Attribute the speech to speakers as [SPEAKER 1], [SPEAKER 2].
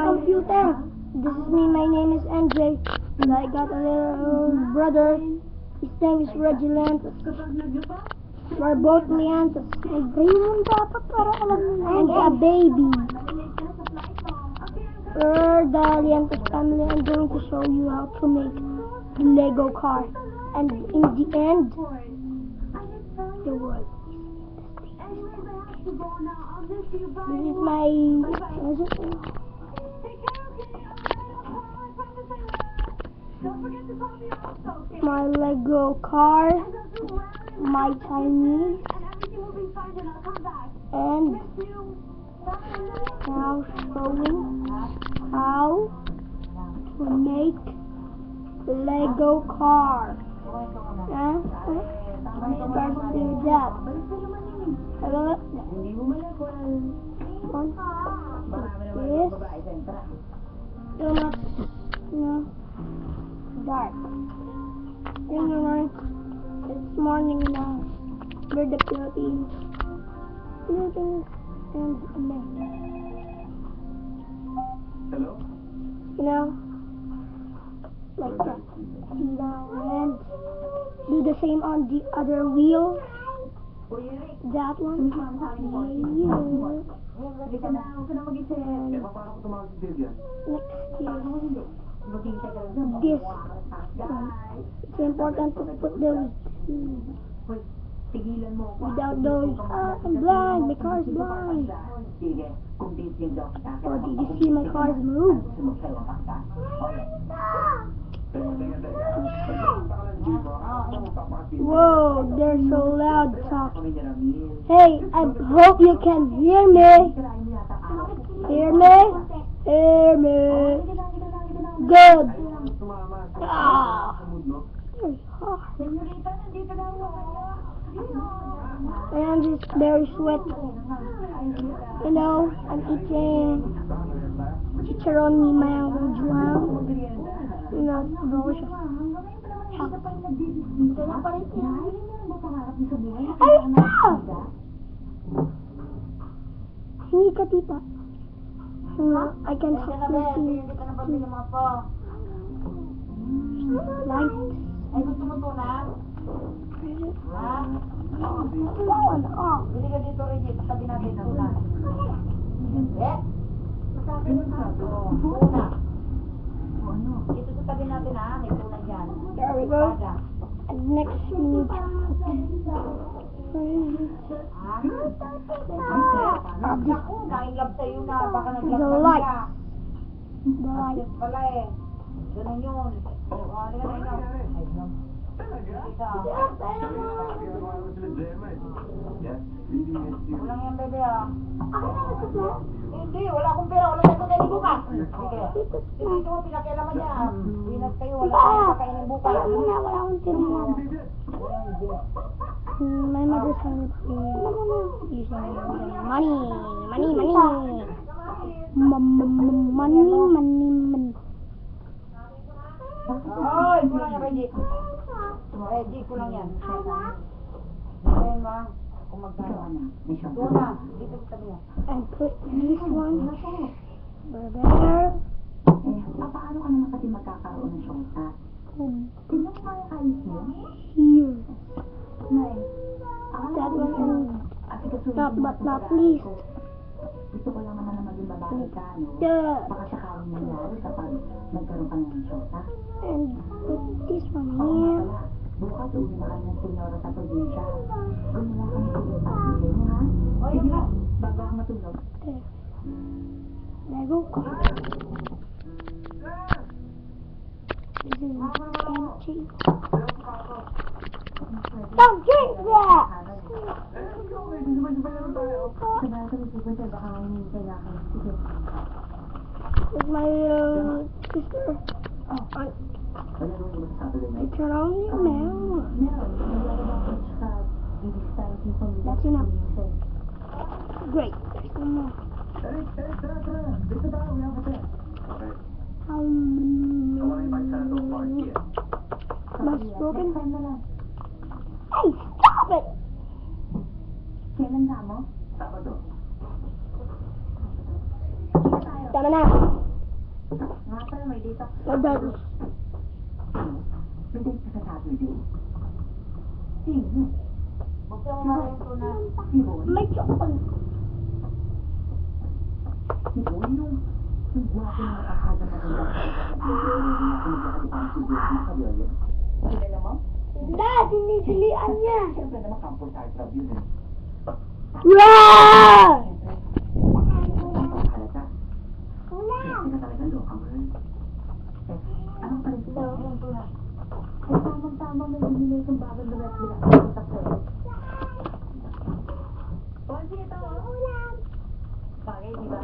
[SPEAKER 1] computer. This is me, my name is NJ. And I got a little brother. His name is Reggie Lantos. We're both Leantos. And a baby. We're the Leantos family. I'm going to show you how to make the Lego car. And in the end, the world. This is my Lego car, my Chinese, and now showing how to make Lego car. Let's do that. Dark. It's morning now. We're the Philippines. Philippines and America.
[SPEAKER 2] Hello?
[SPEAKER 1] You know, like that. And do the same on the other wheel. That one. This. It's important to put those two. Without those, I'm blind. My car is blind. Oh, did you see my car's move? Whoa, they're so loud talking. Hey, I hope you can hear me. Hear me? Hear me. Good. Ah, very hard. And it's very sweaty. You know, I'm eating chicharron mango jam. Not delicious. Ay, hindi ka, tita. I can help you see. Light.
[SPEAKER 3] Ay, gusto mo to na? Ha? Bili ka dito, Reggie. Sabi natin ito na. Eh? Masabi mo na. Tuna. Dito sa tabi natin, ha? May tuna dyan.
[SPEAKER 1] There we go. And next we need to
[SPEAKER 3] Nainlove sa'yo na. Baka
[SPEAKER 1] the
[SPEAKER 3] nag-love ka
[SPEAKER 1] light.
[SPEAKER 3] niya.
[SPEAKER 1] The light.
[SPEAKER 3] Yes pala eh. Ganun yun. Ano ka na ino? Walang yan, bebe, ah. Hindi, wala akong pera. Wala akong pera bukas. Ito mo, pinakialaman niya. Pinas kayo, wala akong kakainin bukas.
[SPEAKER 1] Wala akong tinahan. My mother's telling me using money.
[SPEAKER 3] Ay, kulang yan, Reggie. Reggie, kulang yan. Ngayon mo, kung magkano. Ito na, dito sa tabi yan.
[SPEAKER 1] And put this one there.
[SPEAKER 4] Paano ka naman kasi magkakaroon ng syota? Tingnan mo kaya ayos mo?
[SPEAKER 1] Here.
[SPEAKER 4] Nay,
[SPEAKER 1] That one and not but not least.
[SPEAKER 4] gusto ko lang naman na maging babae ka, no? Baka sakaling nangyari kapag nagkaroon ka ng syota.
[SPEAKER 1] And put this one
[SPEAKER 4] Oo nga
[SPEAKER 1] here.
[SPEAKER 4] pala, bukas uwi na kayo ng senyora sa probinsya. Gumawa ka ng tulong pamilya mo, ha? Sige na, bago ako matulog.
[SPEAKER 1] There. Lego car. This is empty. Don't drink that! With my sister. I turn on you now. That's enough. Great. There's one more. How many? That's broken. Hey, stop it!
[SPEAKER 4] Kailan na mo?
[SPEAKER 2] Sabado.
[SPEAKER 1] Tama na.
[SPEAKER 4] Nga pala, may dito.
[SPEAKER 1] My dad is...
[SPEAKER 4] May date ka sa Saturday. Sino?
[SPEAKER 3] Huwag ka umarin ko na.
[SPEAKER 4] Si Boy?
[SPEAKER 1] May chocolate.
[SPEAKER 4] Si Boy, yung gwapo na makakada maganda sa magkakalipan si Boy na kabyoyo. Kilala mo?
[SPEAKER 1] Dad, sinisilian niya.
[SPEAKER 4] Siyempre naman Campus Art Club yun eh.
[SPEAKER 1] Wow!
[SPEAKER 4] Halata. Kasi ka talaga loka mo rin. Anong pa rin ito? Ay, tamang-tama may binili kang bagal na rin sila. Kontak sa'yo. Bonsi, ito. Bagay, di ba?